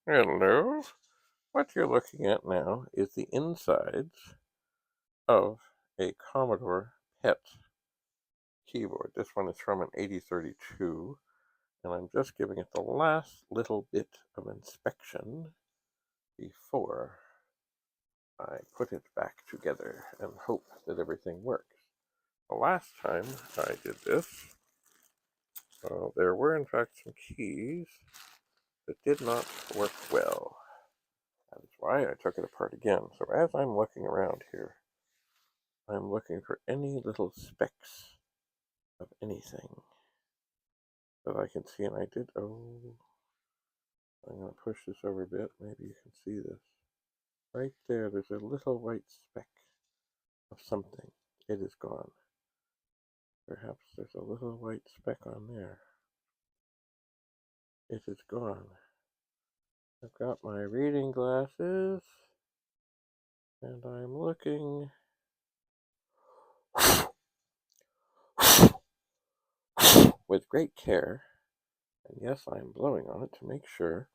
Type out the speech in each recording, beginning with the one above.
Hello. What you're looking at now is the insides of a Commodore PET keyboard. This one is from an 8032, and I'm just giving it the last little bit of inspection before I put it back together and hope that everything works. The last time I did this, there were in fact some keys that did not work well. That is why I took it apart again. So as I'm looking around here, I'm looking for any little specks of anything that I can see, and I did, I'm going to push this over a bit, maybe you can see this. Right there, there's a little white speck of something. It is gone. Perhaps there's a little white speck on there. It is gone. I've got my reading glasses, and I'm looking with great care, and yes, I'm blowing on it to make sure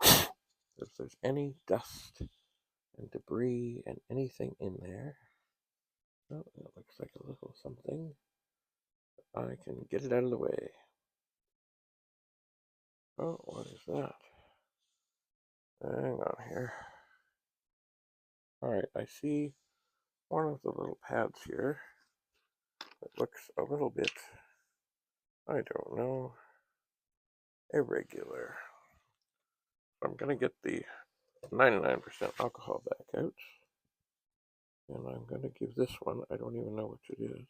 that if there's any dust and debris and anything in there. Oh, that looks like a little something. I can get it out of the way. Oh, what is that? Hang on here. Alright, I see one of the little pads here. It looks a little bit, I don't know, irregular. I'm going to get the 99% alcohol back out. And I'm going to give this one, I don't even know which it is,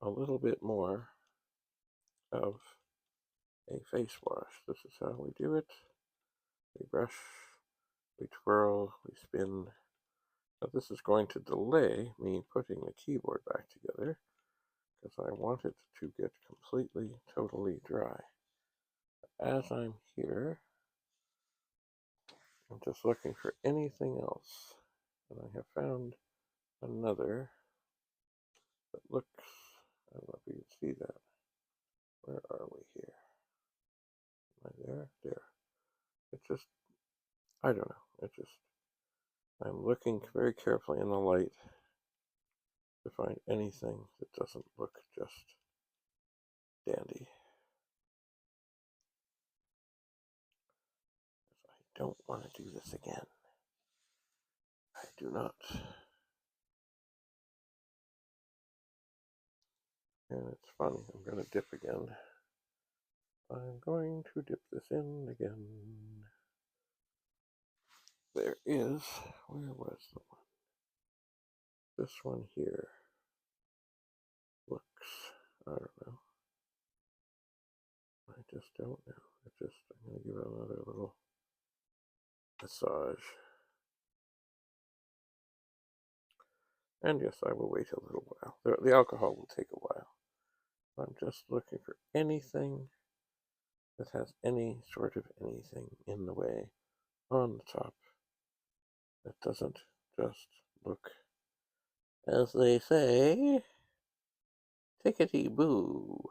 a little bit more of a face wash. This is how we do it. We brush, we twirl, we spin. Now this is going to delay me putting the keyboard back together because I want it to get completely, totally dry. As I'm here, I'm just looking for anything else. And I have found another that looks, I don't know if you can see that. Where are we here? Am I there? There. It's just, I don't know. It's just, I'm looking very carefully in the light to find anything that doesn't look just dandy. I don't want to do this again. I do not. And it's funny, I'm going to dip again. I'm going to dip this in again. There is, where was the one? This one here looks, I don't know. I just don't know. I'm going to give it another little massage. And yes, I will wait a little while. The alcohol will take a while. I'm just looking for anything that has any sort of anything in the way on the top that doesn't just look, as they say, tickety-boo.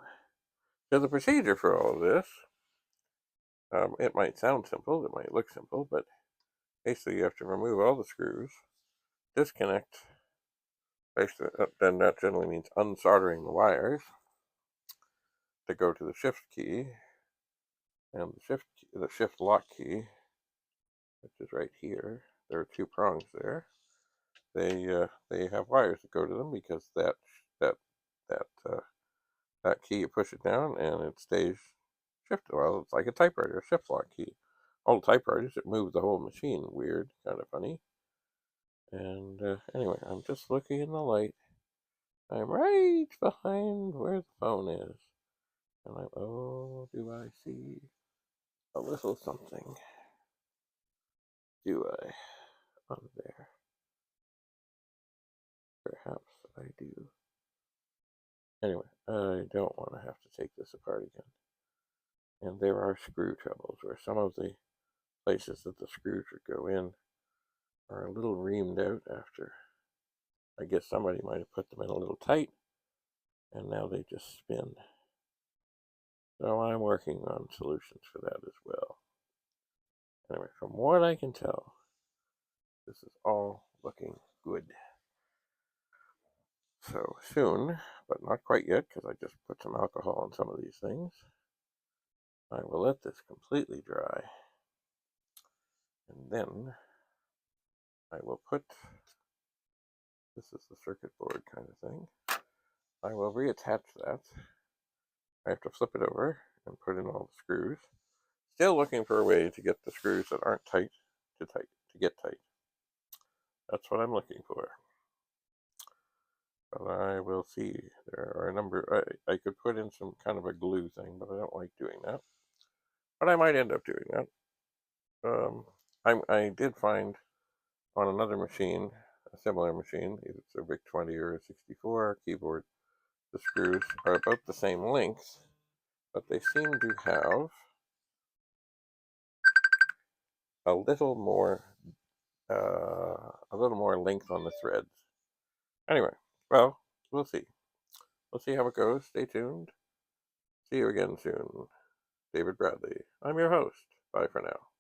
So the procedure for all of this, it might sound simple, it might look simple, but basically you have to remove all the screws, disconnect, basically, then that generally means unsoldering the wires to go to the shift key, and the shift lock key, which is right here. There are two prongs there. They have wires that go to them because that key, you push it down and it stays shifted. Well, it's like a typewriter, a shift lock key. All typewriters, it moves the whole machine. Weird, kind of funny. And anyway, I'm just looking in the light. I'm right behind where the phone is. And oh, do I see a little something? Do I? On there. Perhaps I do. Anyway, I don't want to have to take this apart again. And there are screw troubles where some of the places that the screws would go in are a little reamed out after. I guess somebody might have put them in a little tight, and now they just spin. So I'm working on solutions for that as well. Anyway, from what I can tell, this is all looking good. So soon, but not quite yet, because I just put some alcohol on some of these things, I will let this completely dry. And then I will put, this is the circuit board kind of thing, I will reattach that. I have to flip it over and put in all the screws. Still looking for a way to get the screws that aren't tight to get tight. That's what I'm looking for. But I will see. There are a number. I could put in some kind of a glue thing, but I don't like doing that. But I might end up doing that. I did find on another machine, a similar machine, either it's a VIC-20 or a 64 keyboard, the screws are about the same length, but they seem to have a little more length on the threads. Anyway, well, we'll see. We'll see how it goes. Stay tuned. See you again soon. David Bradley. I'm your host. Bye for now.